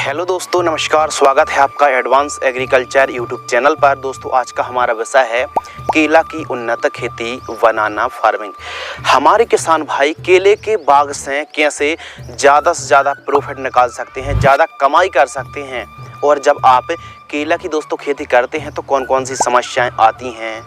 Hello दोस्तों, नमस्कार। स्वागत है आपका एडवांस एग्रीकल्चर यूट्यूब चैनल पर। दोस्तों, आज का हमारा विषय है केला की उन्नत खेती, बनाना फार्मिंग। हमारे किसान भाई केले के बाग से कैसे ज़्यादा से ज़्यादा प्रॉफिट निकाल सकते हैं, ज़्यादा कमाई कर सकते हैं, और जब आप केला की दोस्तों खेती करते हैं तो कौन कौन सी समस्याएं आती हैं,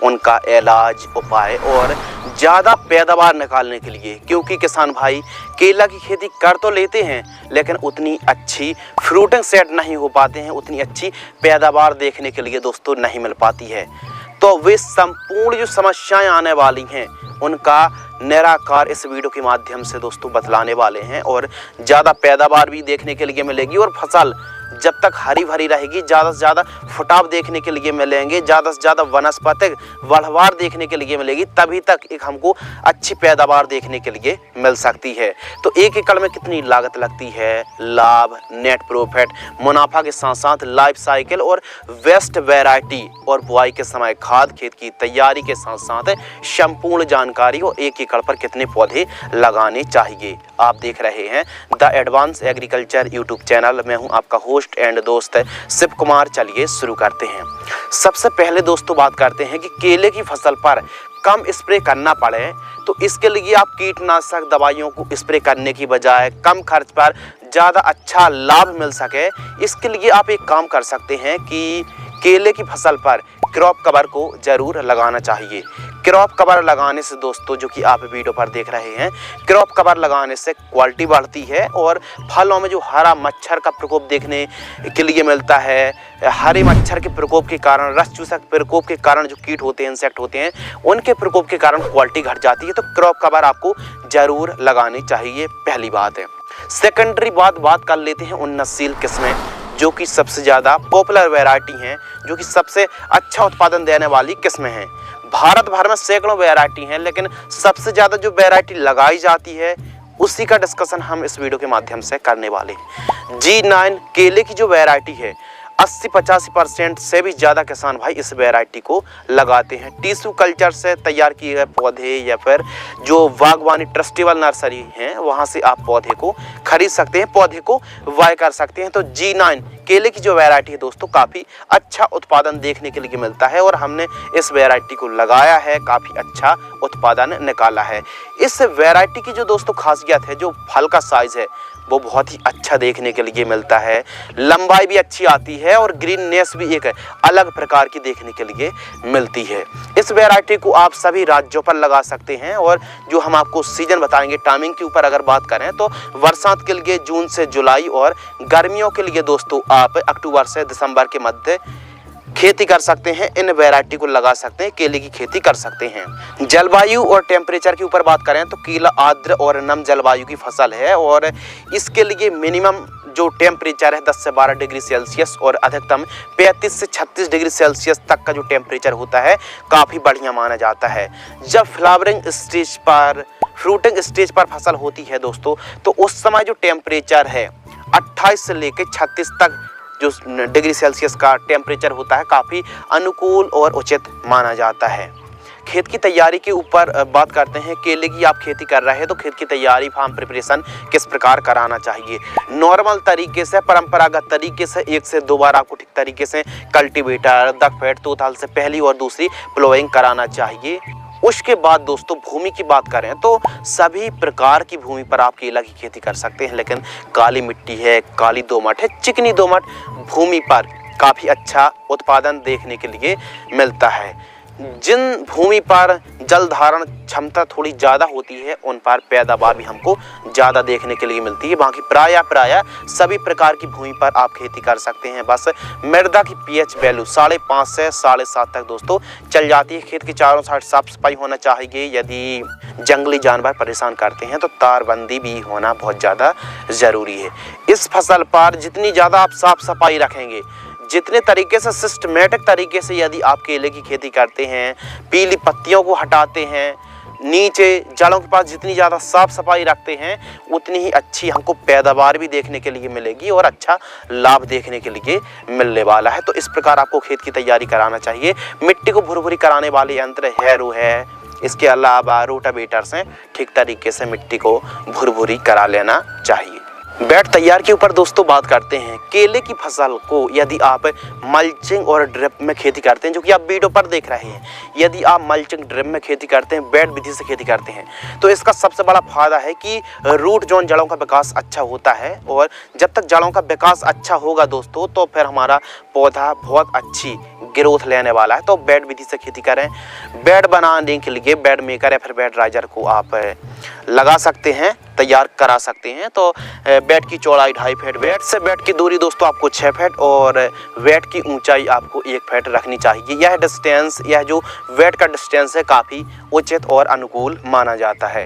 उनका इलाज, उपाय और ज़्यादा पैदावार निकालने के लिए। क्योंकि किसान भाई केला की खेती कर तो लेते हैं लेकिन उतनी अच्छी फ्रूटिंग सेट नहीं हो पाते हैं, उतनी अच्छी पैदावार देखने के लिए दोस्तों नहीं मिल पाती है। तो वे संपूर्ण जो समस्याएं आने वाली हैं उनका निराकार इस वीडियो के माध्यम से दोस्तों बतलाने वाले हैं, और ज़्यादा पैदावार भी देखने के लिए मिलेगी, और फसल जब तक हरी भरी रहेगी ज़्यादा से ज़्यादा फुटाव देखने के लिए मिलेंगे, ज़्यादा से ज़्यादा वनस्पतिक बढ़वार देखने के लिए मिलेगी, तभी तक एक हमको अच्छी पैदावार देखने के लिए मिल सकती है। तो 1 एकड़ में कितनी लागत लगती है, लाभ, नेट प्रॉफिट, मुनाफा के साथ साथ लाइफ साइकिल और वेस्ट वैरायटी और बुआई के समय खाद, खेत की तैयारी के साथ साथ संपूर्ण जानकारी, और 1 एकड़ पर कितने पौधे लगाने चाहिए। आप देख रहे हैं the advance agriculture YouTube channel. मैं हूं आपका होस्ट एंड दोस्त शिव कुमार। चलिए शुरू करते हैं। सबसे पहले दोस्तों बात करते हैं कि केले की फसल पर कम स्प्रे करना पड़े तो इसके लिए आप कीटनाशक दवाइयों को स्प्रे करने की बजाय कम खर्च पर ज़्यादा अच्छा लाभ मिल सके, इसके लिए आप एक काम कर सकते हैं कि केले की फसल पर क्रॉप कवर को ज़रूर लगाना चाहिए। क्रॉप कवर लगाने से दोस्तों, जो कि आप वीडियो पर देख रहे हैं, क्रॉप कवर लगाने से क्वालिटी बढ़ती है और फलों में जो हरा मच्छर का प्रकोप देखने के लिए मिलता है, हरे मच्छर के प्रकोप के कारण, रस चूसक प्रकोप के कारण जो कीट होते हैं, इंसेक्ट होते हैं, उनके प्रकोप के कारण क्वालिटी घट जाती है। तो क्रॉप कवर आपको ज़रूर लगानी चाहिए, पहली बात है। सेकेंडरी बात कर लेते हैं उन्नतशील किस्में, जो कि सबसे ज़्यादा पॉपुलर वैरायटी हैं, जो कि सबसे अच्छा उत्पादन देने वाली किस्में हैं। भारत भर में सैकड़ों वैरायटी हैं, लेकिन सबसे ज़्यादा जो वैरायटी लगाई जाती है उसी का डिस्कशन हम इस वीडियो के माध्यम से करने वाले हैं। G9 केले की जो वैरायटी है, 80-85% से भी ज़्यादा किसान भाई इस वैरायटी को लगाते हैं। टिश्यू कल्चर से तैयार किए गए पौधे या फिर जो बागवानी ट्रस्टेबल नर्सरी हैं वहाँ से आप पौधे को खरीद सकते हैं, पौधे को वाय कर सकते हैं। तो G9 केले की जो वैरायटी है दोस्तों, काफ़ी अच्छा उत्पादन देखने के लिए मिलता है, और हमने इस वैरायटी को लगाया है, काफ़ी अच्छा उत्पादन निकाला है। इस वैरायटी की जो दोस्तों खासियत है, जो फल का साइज़ है वो बहुत ही अच्छा देखने के लिए मिलता है, लंबाई भी अच्छी आती है, और ग्रीननेस भी एक अलग प्रकार की देखने के लिए मिलती है। इस वैरायटी को आप सभी राज्यों पर लगा सकते हैं, और जो हम आपको सीजन बताएंगे टाइमिंग के ऊपर अगर बात करें तो बरसात के लिए जून से जुलाई, और गर्मियों के लिए दोस्तों आप अक्टूबर से दिसंबर के मध्य खेती कर सकते हैं। इन वैरायटी को लगा सकते हैं, केले की खेती कर सकते हैं। जलवायु और टेम्परेचर के ऊपर बात करें तो केला आर्द्र और नम जलवायु की फसल है, और इसके लिए मिनिमम जो टेम्परेचर है 10 से 12 डिग्री सेल्सियस और अधिकतम 35 से 36 डिग्री सेल्सियस तक का जो टेम्परेचर होता है काफ़ी बढ़िया माना जाता है। जब फ्लावरिंग स्टेज पर, फ्रूटिंग स्टेज पर फसल होती है दोस्तों, तो उस समय जो टेम्परेचर है 28 से लेकर 36 तक जो डिग्री सेल्सियस का टेम्परेचर होता है काफ़ी अनुकूल और उचित माना जाता है। खेत की तैयारी के ऊपर बात करते हैं। केले की आप खेती कर रहे हैं तो खेत की तैयारी, फार्म प्रिपरेशन किस प्रकार कराना चाहिए। नॉर्मल तरीके से, परंपरागत तरीके से 1 से 2 बार आपको ठीक तरीके से कल्टीवेटर, दकफेट, तोताल से पहली और दूसरी प्लोइंग कराना चाहिए। उसके बाद दोस्तों भूमि की बात करें तो सभी प्रकार की भूमि पर आप केला की खेती कर सकते हैं, लेकिन काली मिट्टी है, काली दोमट है, चिकनी दोमट भूमि पर काफ़ी अच्छा उत्पादन देखने के लिए मिलता है। जिन भूमि पर जल धारण क्षमता थोड़ी ज़्यादा होती है उन पर पैदावार भी हमको ज़्यादा देखने के लिए मिलती है। बाकी प्रायः सभी प्रकार की भूमि पर आप खेती कर सकते हैं। बस मृदा की पीएच वैल्यू 5.5 से 7.5 तक दोस्तों चल जाती है। खेत के चारों साइड साफ सफाई होना चाहिए। यदि जंगली जानवर परेशान करते हैं तो तारबंदी भी होना बहुत ज़्यादा ज़रूरी है। इस फसल पर जितनी ज़्यादा आप साफ सफाई रखेंगे, जितने तरीके से सिस्टमेटिक तरीके से यदि आप केले की खेती करते हैं, पीली पत्तियों को हटाते हैं, नीचे जड़ों के पास जितनी ज़्यादा साफ सफाई रखते हैं, उतनी ही अच्छी हमको पैदावार भी देखने के लिए मिलेगी और अच्छा लाभ देखने के लिए मिलने वाला है। तो इस प्रकार आपको खेत की तैयारी कराना चाहिए। मिट्टी को भुरभुरी कराने वाले यंत्र हैरो है, इसके अलावा रोटावेटर से ठीक तरीके से मिट्टी को भुरभुरी करा लेना चाहिए। बेड तैयार के ऊपर दोस्तों बात करते हैं। केले की फसल को यदि आप मल्चिंग और ड्रिप में खेती करते हैं, जो कि आप वीडियो पर देख रहे हैं, यदि आप मल्चिंग ड्रिप में खेती करते हैं, बेड विधि से खेती करते हैं, तो इसका सबसे बड़ा फायदा है कि रूट जोन जड़ों का विकास अच्छा होता है। और जब तक जड़ों का विकास अच्छा होगा दोस्तों, तो फिर हमारा पौधा बहुत अच्छी ग्रोथ लेने वाला है। तो बेड विधि से खेती करें। बेड बनाने के लिए बेड मेकर या फिर बेड राइजर को आप लगा सकते हैं, तैयार करा सकते हैं। तो बेड की चौड़ाई 2.5 फीट, बेड से बेड की दूरी दोस्तों आपको 6 फीट और बेड की ऊंचाई आपको 1 फीट रखनी चाहिए। यह डिस्टेंस, यह जो बेड का डिस्टेंस है, काफ़ी उचित और अनुकूल माना जाता है।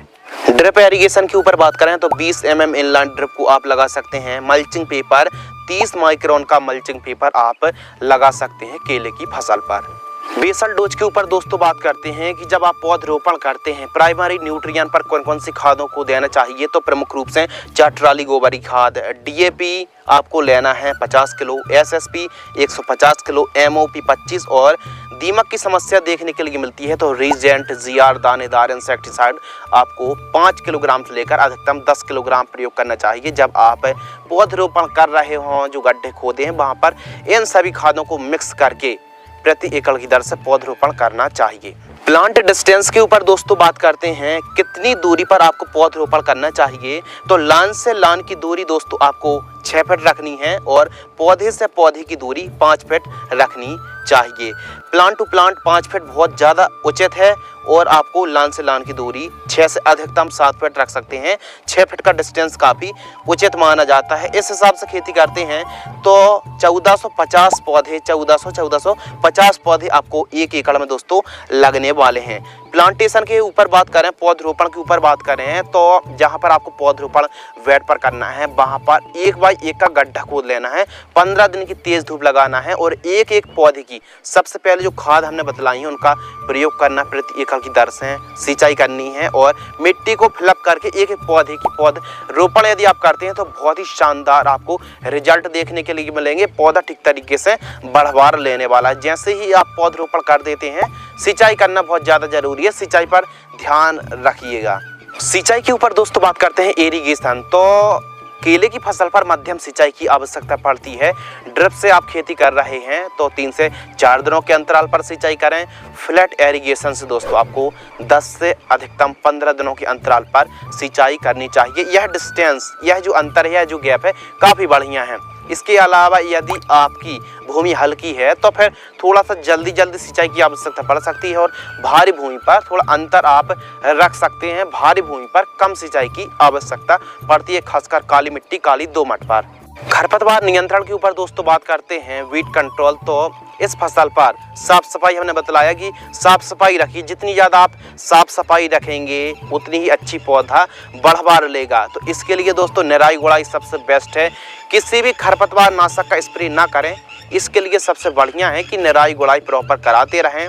ड्रिप एरीगेशन के ऊपर बात करें तो 20 mm इनलाइन ड्रिप को आप लगा सकते हैं। मल्चिंग पेपर 30 माइक्रोन का मल्चिंग पेपर आप लगा सकते हैं केले की फसल पर। बेसल डोज के ऊपर दोस्तों बात करते हैं कि जब आप पौधरोपण करते हैं, प्राइमरी न्यूट्रिएंट पर कौन कौन सी खादों को देना चाहिए, तो प्रमुख रूप से 4 ट्राली गोबरी खाद, DAP आपको लेना है 50 किलो, SSP 150 किलो, MOP 25 और दीमक की समस्या देखने के लिए मिलती है तो रीजेंट GR दानेदार इंसेक्टिसाइड आपको 5 किलोग्राम से लेकर अधिकतम 10 किलोग्राम प्रयोग करना चाहिए। जब आप पौधरोपण कर रहे हों, जो गड्ढे खोदे हैं, वहाँ पर इन सभी खादों को मिक्स करके प्रति एकड़ की दर से पौधरोपण करना चाहिए। प्लांट डिस्टेंस के ऊपर दोस्तों बात करते हैं, कितनी दूरी पर आपको पौधरोपण करना चाहिए, तो लान से लान की दूरी दोस्तों आपको 6 फीट रखनी है और पौधे से पौधे की दूरी 5 फीट रखनी चाहिए। प्लांट टू प्लांट 5 फीट बहुत ज़्यादा उचित है और आपको लान से लान की दूरी 6 से अधिकतम 7 फीट रख सकते हैं। 6 फीट का डिस्टेंस काफ़ी उचित माना जाता है। इस हिसाब से खेती करते हैं तो 1450 पौधे 1450 पौधे आपको 1 एकड़ में दोस्तों लगने वाले हैं। प्लांटेशन के ऊपर बात करें, पौधरोपण के ऊपर बात करें, तो जहां पर आपको पौधरोपण बेड पर करना है, वहां पर 1 बाई 1 का गड्ढा खोद लेना है, 15 दिन की तेज धूप लगाना है और एक एक पौधे की सबसे पहले जो खाद हमने बतलाई है उनका प्रयोग करना, प्रति एकड़ की दर से सिंचाई करनी है और मिट्टी को फिलअप करके एक एक पौधे की पौधरोपण यदि आप करते हैं तो बहुत ही शानदार आपको रिजल्ट देखने के लिए मिलेंगे। पौधा ठीक तरीके से बढ़वार लेने वाला है। जैसे ही आप पौधरोपण कर देते हैं, सिंचाई करना बहुत ज़्यादा जरूरी है, सिंचाई पर ध्यान रखिएगा। सिंचाई के ऊपर दोस्तों बात करते हैं इरिगेशन, तो केले की फसल पर मध्यम सिंचाई की आवश्यकता पड़ती है। ड्रिप से आप खेती कर रहे हैं तो 3 से 4 दिनों के अंतराल पर सिंचाई करें। फ्लैट एरीगेशन से दोस्तों आपको 10 से अधिकतम 15 दिनों के अंतराल पर सिंचाई करनी चाहिए। यह डिस्टेंस, यह जो अंतर है, जो गैप है, काफ़ी बढ़िया है। इसके अलावा यदि आपकी भूमि हल्की है तो फिर थोड़ा सा जल्दी सिंचाई की आवश्यकता पड़ सकती है और भारी भूमि पर थोड़ा अंतर आप रख सकते हैं। भारी भूमि पर कम सिंचाई की आवश्यकता पड़ती है, खासकर काली मिट्टी, काली दोमट पर। खरपतवार नियंत्रण के ऊपर दोस्तों बात करते हैं, वीड कंट्रोल, तो इस फसल पर साफ सफाई हमने बतलाया कि साफ सफाई रखिए। जितनी ज़्यादा आप साफ सफाई रखेंगे उतनी ही अच्छी पौधा बढ़वार लेगा। तो इसके लिए दोस्तों निराई गुड़ाई सबसे बेस्ट है। किसी भी खरपतवार नाशक का स्प्रे ना करें, इसके लिए सबसे बढ़िया है कि निराई गुड़ाई प्रॉपर कराते रहें।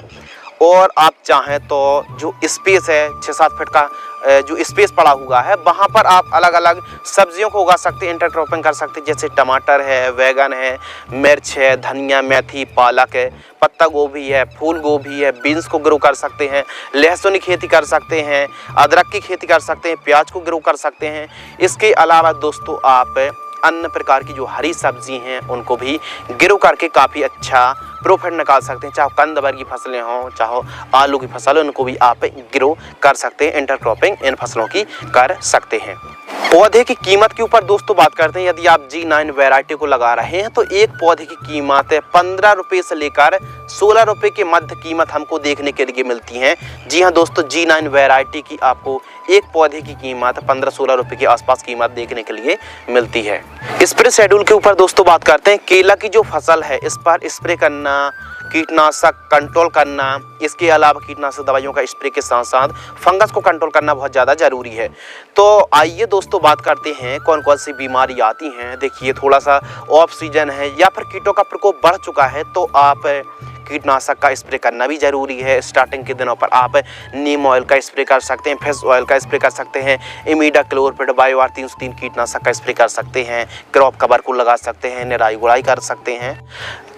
और आप चाहें तो जो स्पेस है 6-7 फीट का जो स्पेस पड़ा हुआ है, वहाँ पर आप अलग अलग सब्जियों को उगा सकते हैं, इंटरक्रॉपिंग कर सकते हैं। जैसे टमाटर है, बैगन है, मिर्च है, धनिया, मेथी, पालक है, पत्ता गोभी है, फूल गोभी है, बीन्स को ग्रो कर सकते हैं, लहसुन की खेती कर सकते हैं, अदरक की खेती कर सकते हैं, प्याज को ग्रो कर सकते हैं। इसके अलावा दोस्तों आप अन्य प्रकार की जो हरी सब्जी हैं उनको भी ग्रो करके काफ़ी अच्छा प्रॉफिट निकाल सकते हैं। चाहे कंद वर्ग की फसलें हों, चाहे आलू की फसल, उनको भी आप ग्रो कर सकते हैं, इंटरक्रॉपिंग इन फसलों की कर सकते हैं। पौधे की कीमत के ऊपर दोस्तों बात करते हैं। यदि आप G9 वैरायटी को लगा रहे हैं तो एक पौधे की कीमत 15 रुपये से लेकर 16 रुपये के मध्य कीमत हमको देखने के लिए मिलती है। जी हाँ दोस्तों, G9 वैरायटी की आपको एक पौधे की कीमत 15-16 रुपये के आसपास कीमत देखने के लिए मिलती है। स्प्रे शेड्यूल के ऊपर दोस्तों बात करते हैं। केला की जो फसल है, इस पर स्प्रे करना, कीटनाशक कंट्रोल करना, इसके अलावा कीटनाशक दवाइयों का स्प्रे के साथ साथ फंगस को कंट्रोल करना बहुत ज़्यादा ज़रूरी है। तो आइए दोस्तों बात करते हैं कौन कौन सी बीमारी आती हैं। देखिए, थोड़ा सा ऑफ सीजन है या फिर कीटों का प्रकोप बढ़ चुका है तो आप कीटनाशक का स्प्रे करना भी ज़रूरी है। स्टार्टिंग के दिनों पर आप नीम ऑयल का स्प्रे कर सकते हैं, फिश ऑयल का स्प्रे कर सकते हैं, इमिडाक्लोरपिड बायोआर 303 कीटनाशक का स्प्रे कर सकते हैं, क्रॉप कवर को लगा सकते हैं, निराई गुड़ाई कर सकते हैं।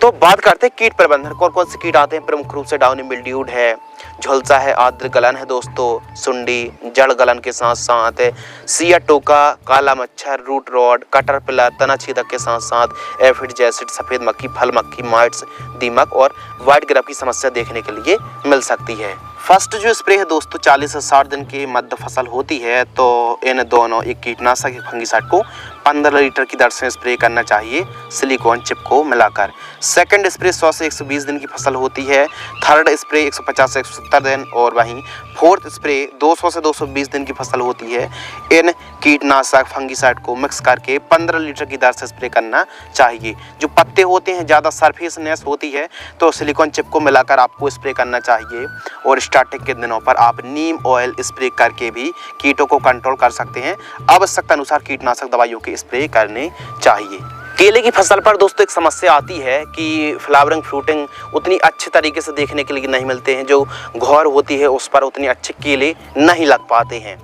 तो बात करते हैं कीट प्रबंधन। कौन कौन से कीट आते हैं? प्रमुख रूप से डाउनी मिल्ड्यूड है, झुलसा है, आर्द्र गलन है दोस्तों, सुंडी, जड़ गलन के साथ साथ सिया टोका, काला मच्छर, रूट रॉड, कटरपिलर, तना छेदक के साथ साथ एफिड जैसिड, सफ़ेद मक्खी, फल मक्खी, माइट्स, दीमक और व्हाइट ग्रब की समस्या देखने के लिए मिल सकती है। फर्स्ट जो स्प्रे है दोस्तों 40 से 60 दिन की मध्य फसल होती है, तो इन दोनों एक कीटनाशक फंगिसाइड को 15 लीटर की दर से स्प्रे करना चाहिए सिलिकॉन चिप को मिलाकर। सेकंड स्प्रे 100 से 120 दिन की फसल होती है, थर्ड स्प्रे 150 से 170 दिन और वहीं फोर्थ स्प्रे 200 से 220 दिन की फसल होती है। इन कीटनाशक फंगिसाइड को मिक्स करके 15 लीटर की दर से स्प्रे करना चाहिए। जो पत्ते होते हैं ज़्यादा सरफेसनेस होती है तो सिलिकॉन चिप को मिलाकर आपको स्प्रे करना चाहिए। और स्टार्टिंग के दिनों पर आप नीम ऑयल स्प्रे करके भी कीटों को कंट्रोल कर सकते हैं। आवश्यकता अनुसार कीटनाशक दवाइयों के स्प्रे करने चाहिए। केले की फसल पर दोस्तों एक समस्या आती है कि फ्लावरिंग फ्रूटिंग उतनी अच्छे तरीके से देखने के लिए नहीं मिलते हैं। जो घौर होती है उस पर उतने अच्छे केले नहीं लग पाते हैं।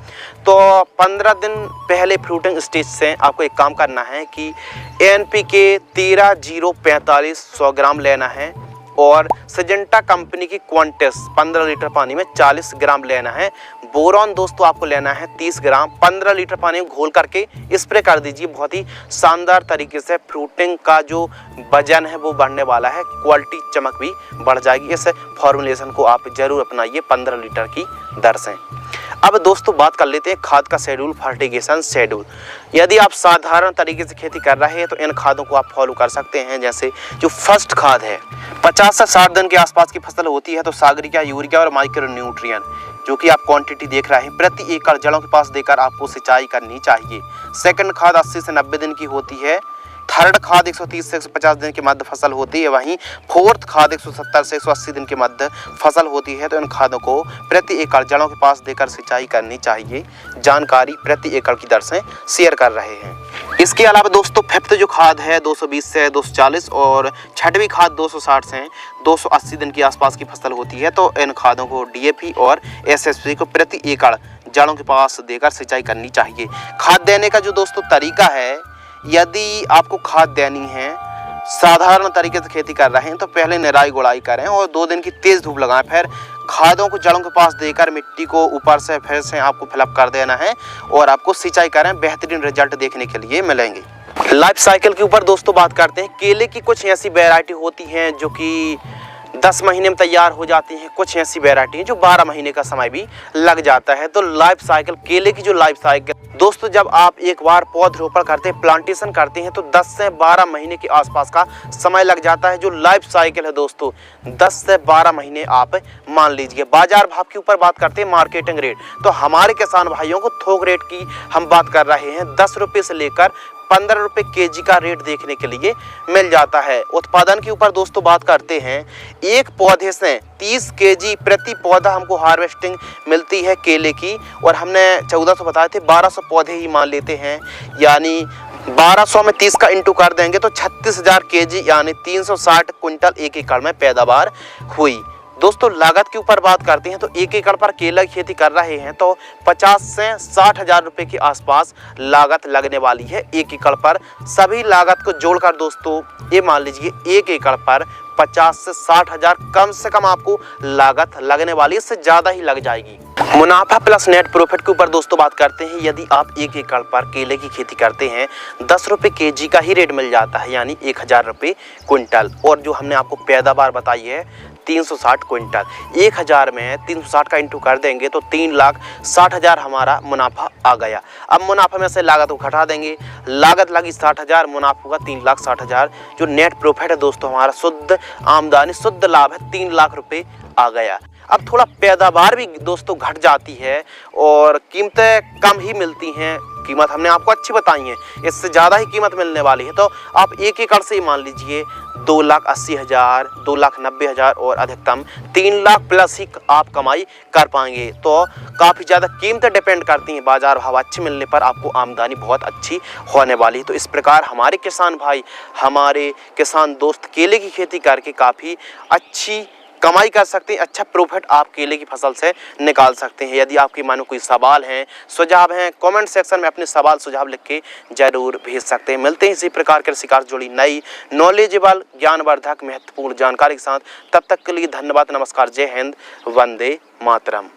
तो 15 दिन पहले फ्रूटिंग स्टेज से आपको एक काम करना है कि NPK 13-0-45 100 ग्राम लेना है और सिजेंटा कंपनी की क्वांटिस 15 लीटर पानी में 40 ग्राम लेना है। बोरॉन दोस्तों आपको लेना है 30 ग्राम, 15 लीटर पानी में घोल करके स्प्रे कर दीजिए। बहुत ही शानदार तरीके से फ्रूटिंग का जो वजन है वो बढ़ने वाला है, क्वालिटी चमक भी बढ़ जाएगी। इस फॉर्मुलेशन को आप जरूर अपनाइए 15 लीटर की दर से। अब दोस्तों बात कर लेते हैं खाद का शेड्यूल, फर्टिगेशन शेड्यूल। यदि आप साधारण तरीके से खेती कर रहे हैं तो इन खादों को आप फॉलो कर सकते हैं। जैसे जो फर्स्ट खाद है 50 से 60 दिन के आसपास की फसल होती है तो सागरिका, यूरिया और माइक्रो न्यूट्रिएंट जो कि आप क्वांटिटी देख रहे हैं प्रति एकड़ जड़ों के पास देकर आपको सिंचाई करनी चाहिए। सेकंड खाद 80 से 90 दिन की होती है। थर्ड खाद 130 से 150 दिन की मध्य फसल होती है। वहीं फोर्थ खाद 170 से 180 दिन की मध्य फसल होती है। तो इन खादों को प्रति एकड़ जड़ों के पास देकर सिंचाई करनी चाहिए। जानकारी प्रति एकड़ की दर से शेयर कर रहे हैं। इसके अलावा दोस्तों फिफ्थ जो खाद है 220 से 240 और छठवीं खाद 260 से 280 दिन के आसपास की फसल होती है। तो इन खादों को DAP और SSP को प्रति एकड़ जड़ों के पास देकर सिंचाई करनी चाहिए। खाद देने का जो दोस्तों तरीका है, यदि आपको खाद देनी है साधारण तरीके से खेती कर रहे हैं तो पहले निराई गुड़ाई करें और 2 दिन की तेज धूप लगाएं। फिर खादों को जड़ों के पास देकर मिट्टी को ऊपर से फिर से आपको फिलअप कर देना है और आपको सिंचाई करें। बेहतरीन रिजल्ट देखने के लिए मिलेंगे। लाइफ साइकिल के ऊपर दोस्तों बात करते हैं। केले की कुछ ऐसी वैरायटी होती हैं जो कि 10 महीने में तैयार हो जाती हैं, कुछ ऐसी वैरायटी हैं जो 12 महीने का समय भी लग जाता है। तो लाइफ साइकिल, केले की जो लाइफ साइकिल दोस्तों, जब आप एक बार पौधरोपण करते हैं, प्लांटेशन करते हैं तो 10 से 12 महीने के आसपास का समय लग जाता है। जो लाइफ साइकिल है दोस्तों 10 से 12 महीने आप मान लीजिए। बाजार भाव के ऊपर बात करते हैं, मार्केटिंग रेट, तो हमारे किसान भाइयों को थोक रेट की हम बात कर रहे हैं। 10 रुपये से लेकर 15 रुपये kg का रेट देखने के लिए मिल जाता है। उत्पादन के ऊपर दोस्तों बात करते हैं, एक पौधे से 30 kg प्रति पौधा हमको हार्वेस्टिंग मिलती है केले की। और हमने 1400 बताए थे, 1200 पौधे ही मान लेते हैं, यानी 1200 में 30 का इंटू कर देंगे तो 36,000 kg यानी 360 क्विंटल एक एकड़ में पैदावार हुई। दोस्तों लागत के ऊपर बात करते हैं तो 1 एकड़ पर केला की खेती कर रहे हैं तो 50 से 60,000 रुपये के आसपास लागत लगने वाली है 1 एकड़ पर। सभी लागत को जोड़कर दोस्तों ये मान लीजिए 1 एकड़ पर 50 से 60,000 कम से कम आपको लागत लगने वाली है, इससे ज़्यादा ही लग जाएगी। मुनाफा प्लस नेट प्रॉफिट के ऊपर दोस्तों बात करते हैं। यदि आप 1 एकड़ पर केले की खेती करते हैं 10 रुपये kg का ही रेट मिल जाता है, यानी 1000 रुपये क्विंटल। और जो हमने आपको पैदावार बताई है 360 क्विंटल, 1000 में 360 का इंटू कर देंगे तो 3,60,000 हमारा मुनाफा आ गया। अब मुनाफा में से लागत को घटा देंगे, लागत लगी 60,000, मुनाफा होगा 3,60,000। जो नेट प्रॉफिट है दोस्तों हमारा शुद्ध आमदनी, शुद्ध लाभ है 3 लाख रुपये आ गया। अब थोड़ा पैदावार भी दोस्तों घट जाती है और कीमतें कम ही मिलती हैं कीमत हमने आपको अच्छी बताई है, इससे ज़्यादा ही कीमत मिलने वाली है। तो आप 1 एकड़ से ही मान लीजिए 2,80,000, 2,90,000 और अधिकतम 3 लाख प्लस ही आप कमाई कर पाएंगे। तो काफ़ी ज़्यादा कीमतें डिपेंड करती हैं, बाजार भाव अच्छे मिलने पर आपको आमदनी बहुत अच्छी होने वाली है। तो इस प्रकार हमारे किसान भाई, हमारे किसान दोस्त केले की खेती करके काफ़ी अच्छी कमाई कर सकते हैं, अच्छा प्रॉफिट आप केले की फसल से निकाल सकते हैं। यदि आपके मन में कोई सवाल हैं, सुझाव हैं, कमेंट सेक्शन में अपने सवाल सुझाव लिख के जरूर भेज सकते हैं। मिलते हैं इसी प्रकार के शिकार जुड़ी नई नॉलेजेबल, ज्ञानवर्धक, महत्वपूर्ण जानकारी के साथ। तब तक के लिए धन्यवाद, नमस्कार, जय हिंद, वंदे मातरम।